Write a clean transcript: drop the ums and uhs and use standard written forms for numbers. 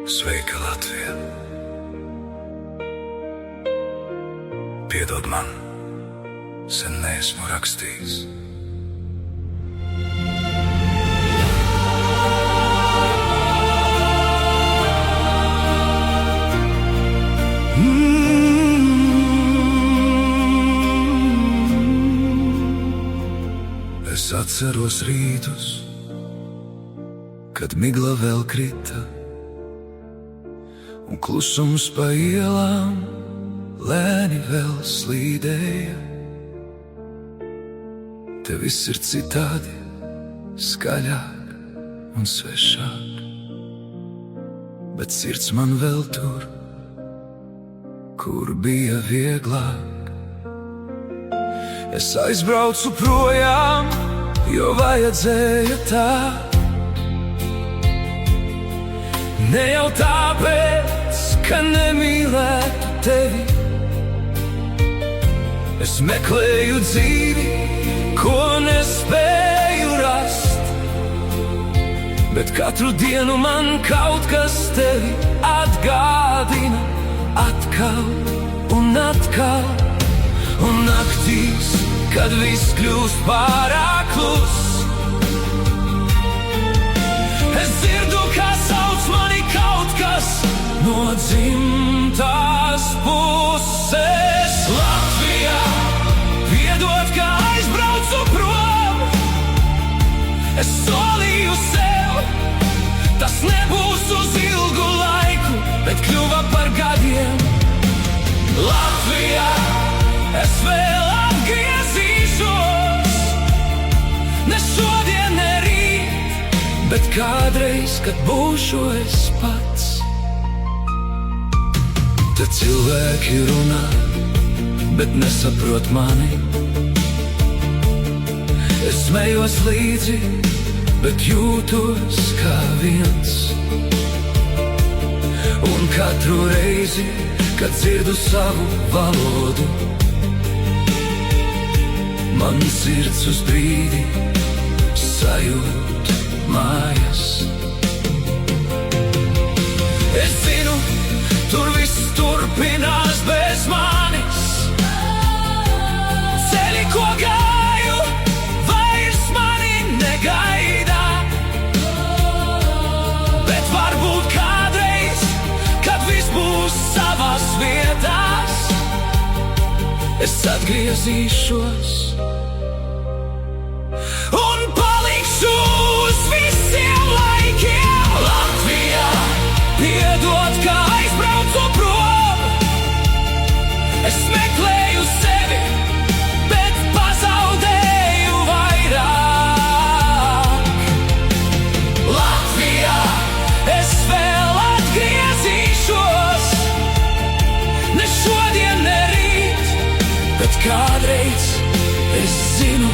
Sveika, Latvija! Piedod man, sen neesmu rakstījis. Es atceros rītus, kad migla vēl krita, un klusums pa ielām lēni vēl slīdēja. Te viss ir citādi, skaļāk un svešāk, bet sirds man vēl tur, kur bija vieglāk. Es aizbraucu projām, jo vajadzēja tā. Ne jau tāpēc, ka nemīlētu tevi. Es meklēju dzīvi, ko nespēju rast, bet katru dienu man kaut kas tevi atgādina. Atkal un atkal, un naktīs, kad viss kļūst pārāk kluss, es dzirdu, kā sauc mani kaut kas no dzimtās puses. Latvijā, piedod, ka aizbraucu prom, es solīju sev, tas nebūs uz ilgu laiku, bet kļuva par gadiem. Latvijā, es vēl atgriezīšos, ne šodien, ne rīt, bet kādreiz, kad būšu es pats. Te cilvēki runā, bet nesaprot mani. Es smējos līdzi, bet jūtos kā viens. Un katru reizi, kad dzirdu savu valodu, man sirds uz brīdi sajūt mājas. Es zinu, tur viss turpinās bez manis. Ceļi, ko gāju, vairs mani negaidā. Bet varbūt kādreiz, kad viss būs savās vietās, es atgriezīšos un palikšu uz visiem laikiem. Latvijā, piedod, ka aizbraucu prom, es meklēju sevi, bet pazaudēju vairāk. Latvijā, es vēl atgriezīšos, ne šodien, ne rīt, bet kādreiz, es zinu,